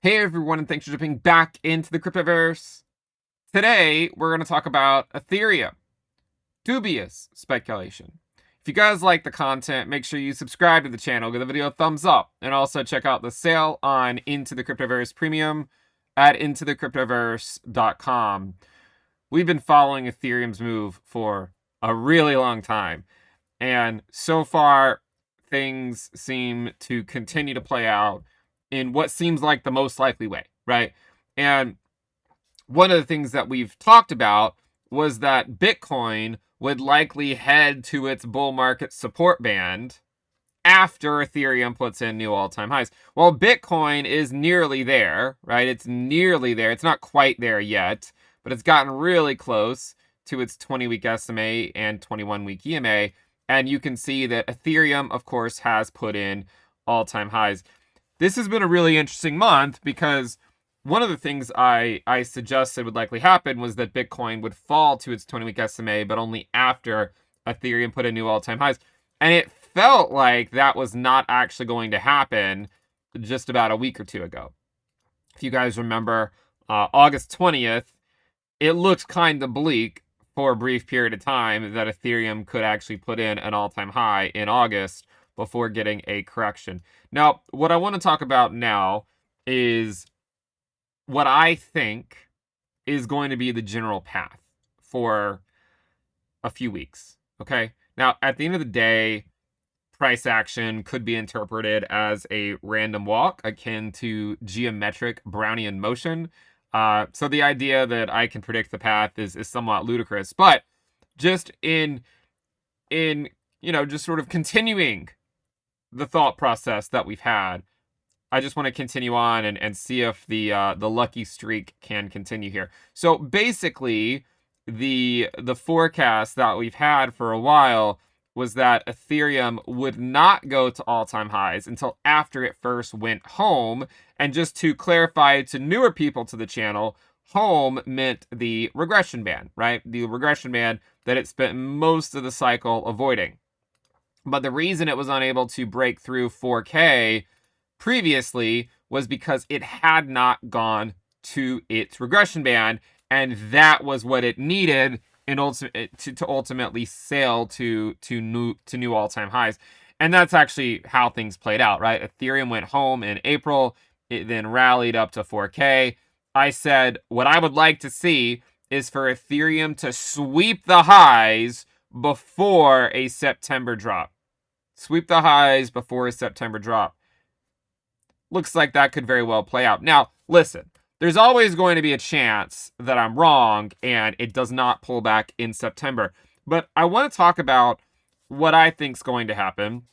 Hey everyone, and thanks for jumping back into the Cryptoverse. Today, we're going to talk about Ethereum, Dubious speculation. If you guys like the content, make sure you subscribe to the channel, give the video a thumbs up, and also check out the sale on Into the Cryptoverse Premium at intothecryptoverse.com. We've been following Ethereum's move for a really long time, and so far, things seem to continue to play out in what seems like the most likely way, right? And one of the things that we've talked about was that Bitcoin would likely head to its bull market support band after Ethereum puts in new all-time highs. Well, Bitcoin is nearly there, right? It's nearly there. It's not quite there yet, but it's gotten really close to its 20-week SMA and 21-week EMA. And you can see that Ethereum, of course, has put in all-time highs. This has been a really interesting month because one of the things I suggested would likely happen was that Bitcoin would fall to its 20-week SMA, but only after Ethereum put in new all-time highs. And it felt like that was not actually going to happen just about a week or two ago. If you guys remember, August 20th, it looked kind of bleak for a brief period of time that Ethereum could actually put in an all-time high in August before getting a correction. Now, what I want to talk about now is what I think is going to be the general path for a few weeks, okay? Now, at the end of the day, price action could be interpreted as a random walk akin to geometric Brownian motion. So the idea that I can predict the path is somewhat ludicrous, but just in just sort of continuing the thought process that we've had, I just want to continue on and see if the lucky streak can continue here. So basically, the forecast that we've had for a while was that Ethereum would not go to all-time highs until after it first went home. And just to clarify to newer people to the channel, home meant the regression band, right? The regression band that it spent most of the cycle avoiding. But the reason it was unable to break through 4K previously was because it had not gone to its regression band, and that was what it needed in to ultimately sail to new all-time highs. And that's actually how things played out, right? Ethereum went home in April. It then rallied up to 4K. I said what I would like to see is for Ethereum to sweep the highs before a September drop. Sweep the highs before a September drop. Looks like that could very well play out. Now, listen, there's always going to be a chance that I'm wrong and it does not pull back in September. But I want to talk about what I think is going to happen.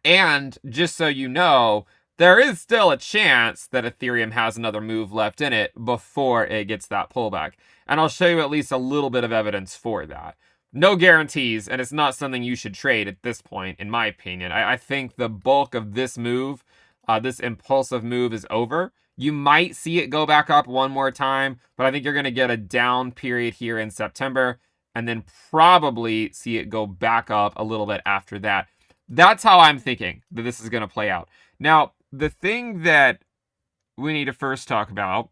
And just so you know, there is still a chance that Ethereum has another move left in it before it gets that pullback. And I'll show you at least a little bit of evidence for that. No guarantees, and it's not something you should trade at this point, in my opinion. I think the bulk of this move, this impulsive move, is over. You might see it go back up one more time, but I think you're going to get a down period here in September, and then probably see it go back up a little bit after that. That's how I'm thinking that this is going to play out. Now, the thing that we need to first talk about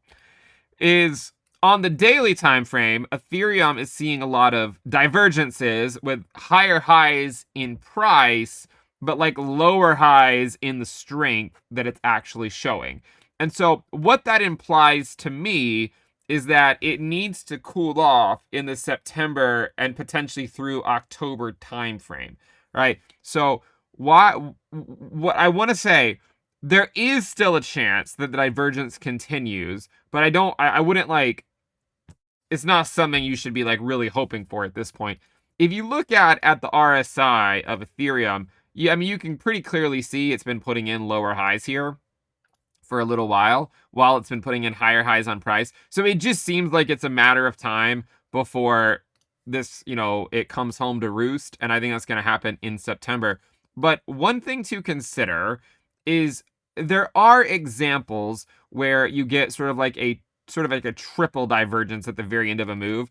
is on the daily time frame, Ethereum is seeing a lot of divergences with higher highs in price, but like lower highs in the strength that it's actually showing. And so what that implies to me is that it needs to cool off in the September and potentially through October timeframe, right? So what I want to say, there is still a chance that the divergence continues, but I wouldn't like, it's not something you should be like really hoping for at this point. If you look at the RSI of Ethereum, you can pretty clearly see it's been putting in lower highs here for a little while it's been putting in higher highs on price. So it just seems like it's a matter of time before this, it comes home to roost. And I think that's going to happen in September. But one thing to consider is there are examples where you get sort of like a triple divergence at the very end of a move.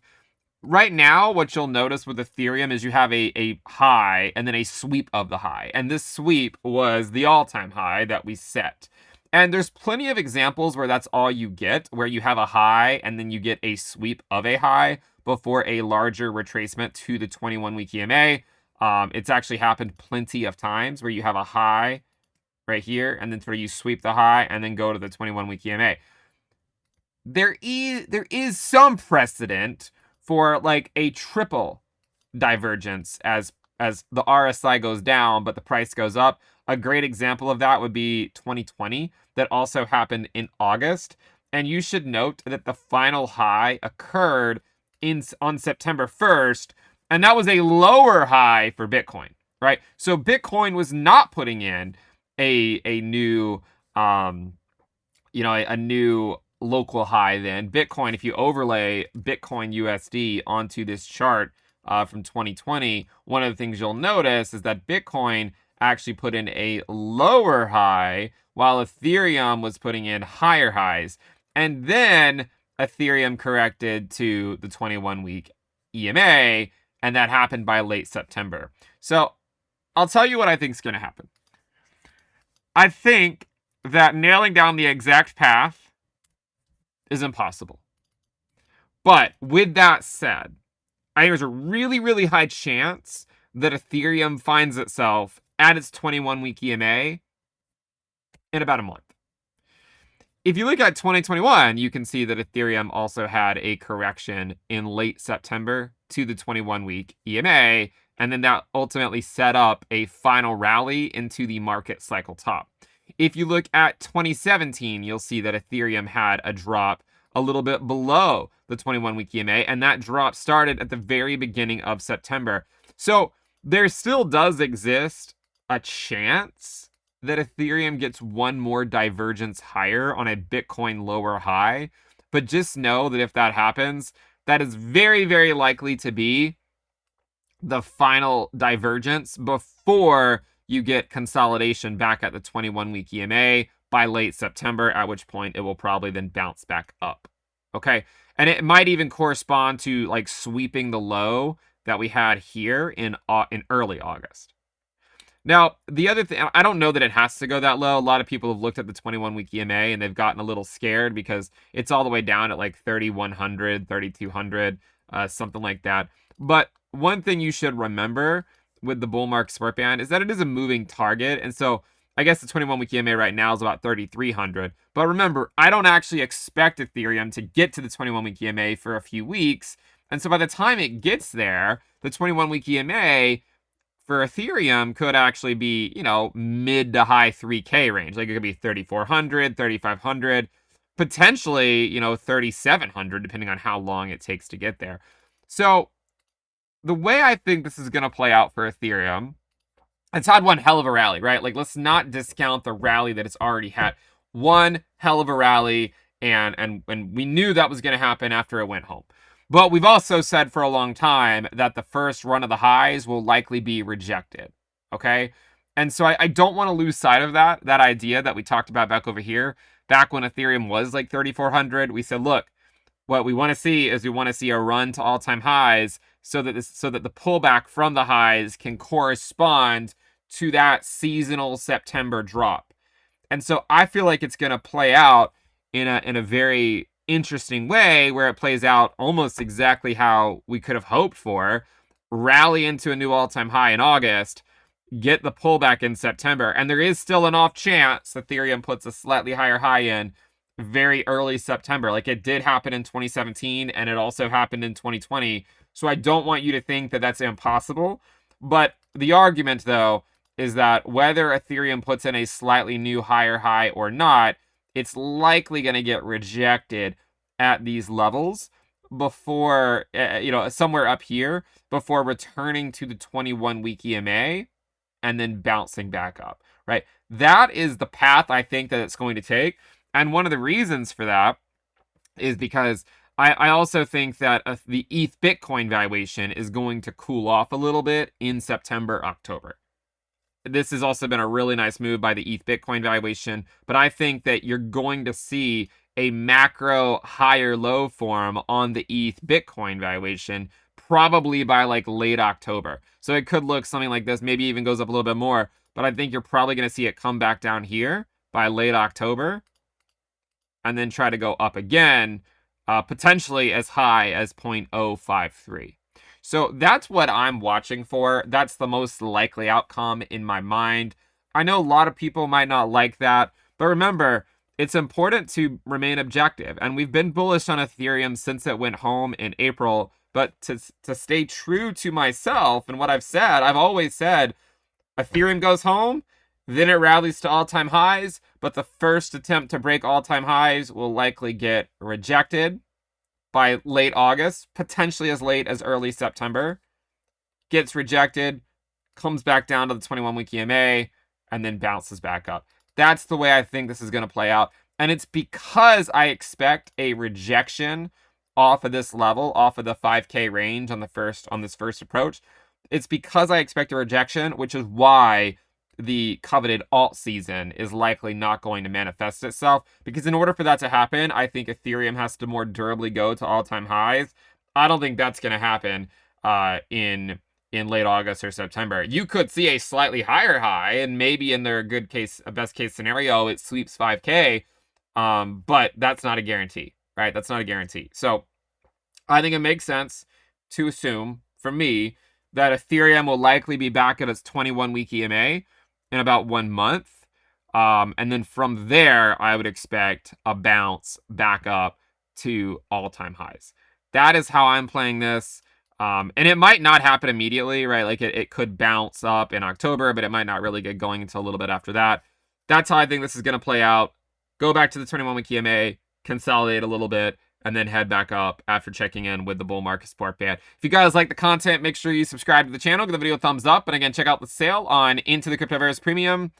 Right now, what you'll notice with Ethereum is you have a high and then a sweep of the high. And this sweep was the all-time high that we set. And there's plenty of examples where that's all you get, where you have a high and then you get a sweep of a high before a larger retracement to the 21-week EMA. It's actually happened plenty of times where you have a high right here, and then sort of you sweep the high and then go to the 21-week EMA. There is some precedent for like a triple divergence as the RSI goes down, but the price goes up. A great example of that would be 2020, that also happened in August. And you should note that the final high occurred on September 1st, and that was a lower high for Bitcoin, right? So Bitcoin was not putting in a new a new local high then. Bitcoin, if you overlay Bitcoin USD onto this chart from 2020, one of the things you'll notice is that Bitcoin actually put in a lower high while Ethereum was putting in higher highs. And then Ethereum corrected to the 21-week EMA, and that happened by late September. So I'll tell you what I think is going to happen. I think that nailing down the exact path is impossible. But with that said, I think there's a really, really high chance that Ethereum finds itself at its 21-week EMA in about a month. If you look at 2021, you can see that Ethereum also had a correction in late September to the 21-week EMA, and then that ultimately set up a final rally into the market cycle top. If you look at 2017, you'll see that Ethereum had a drop a little bit below the 21-week EMA, and that drop started at the very beginning of September. So there still does exist a chance that Ethereum gets one more divergence higher on a Bitcoin lower high. But just know that if that happens, that is very, very likely to be the final divergence before you get consolidation back at the 21-week EMA by late September, at which point it will probably then bounce back up. Okay? And it might even correspond to like sweeping the low that we had here in early August. Now, the other thing, I don't know that it has to go that low. A lot of people have looked at the 21-week EMA and they've gotten a little scared because it's all the way down at like 3,100, 3,200, something like that. But one thing you should remember with the bull market support band is that it is a moving target. And so I guess the 21-week EMA right now is about 3,300. But remember, I don't actually expect Ethereum to get to the 21-week EMA for a few weeks. And so by the time it gets there, the 21-week EMA for Ethereum could actually be, mid to high 3K range. Like it could be 3,400, 3,500, potentially, 3,700, depending on how long it takes to get there. So the way I think this is going to play out for Ethereum, it's had one hell of a rally, right? Like, let's not discount the rally that it's already had. One hell of a rally, and we knew that was going to happen after it went home. But we've also said for a long time that the first run of the highs will likely be rejected, okay? And so I don't want to lose sight of that idea that we talked about back over here. Back when Ethereum was like 3,400, we said, look, what we want to see is we want to see a run to all-time highs so that the pullback from the highs can correspond to that seasonal September drop. And so I feel like it's going to play out in a very interesting way where it plays out almost exactly how we could have hoped for. Rally into a new all-time high in August, get the pullback in September, and there is still an off chance Ethereum puts a slightly higher high in very early September. Like it did happen in 2017 and it also happened in 2020. So I don't want you to think that that's impossible. But the argument though is that whether Ethereum puts in a slightly new higher high or not, it's likely going to get rejected at these levels before, somewhere up here, before returning to the 21-week EMA and then bouncing back up, right? That is the path I think that it's going to take. And one of the reasons for that is because I also think that the ETH Bitcoin valuation is going to cool off a little bit in September, October. This has also been a really nice move by the ETH Bitcoin valuation, but I think that you're going to see a macro higher low form on the ETH Bitcoin valuation probably by like late October. So it could look something like this, maybe even goes up a little bit more, but I think you're probably going to see it come back down here by late October, and then try to go up again, potentially as high as 0.053. So that's what I'm watching for. That's the most likely outcome in my mind. I know a lot of people might not like that, but remember, it's important to remain objective. And we've been bullish on Ethereum since it went home in April. But to stay true to myself and what I've said, I've always said Ethereum goes home, then it rallies to all-time highs, but the first attempt to break all-time highs will likely get rejected by late August, potentially as late as early September. Gets rejected, comes back down to the 21-week EMA, and then bounces back up. That's the way I think this is going to play out. And it's because I expect a rejection off of this level, off of the 5K range on this first approach. It's because I expect a rejection, which is why the coveted alt season is likely not going to manifest itself. Because in order for that to happen, I think Ethereum has to more durably go to all-time highs. I don't think that's going to happen in late August or September. You could see a slightly higher high, and maybe in their best case scenario, it sweeps 5K. But that's not a guarantee, right? That's not a guarantee. So I think it makes sense to assume, for me, that Ethereum will likely be back at its 21-week EMA in about 1 month. And then from there, I would expect a bounce back up to all-time highs. That is how I'm playing this. And it might not happen immediately, right? Like it could bounce up in October, but it might not really get going until a little bit after that. That's how I think this is going to play out. Go back to the 21-week EMA, consolidate a little bit, and then head back up after checking in with the bull market support band. If you guys like the content, make sure you subscribe to the channel, give the video a thumbs up, and again, check out the sale on Into the Cryptoverse Premium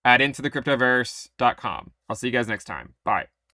at intothecryptoverse.com. I'll see you guys next time. Bye.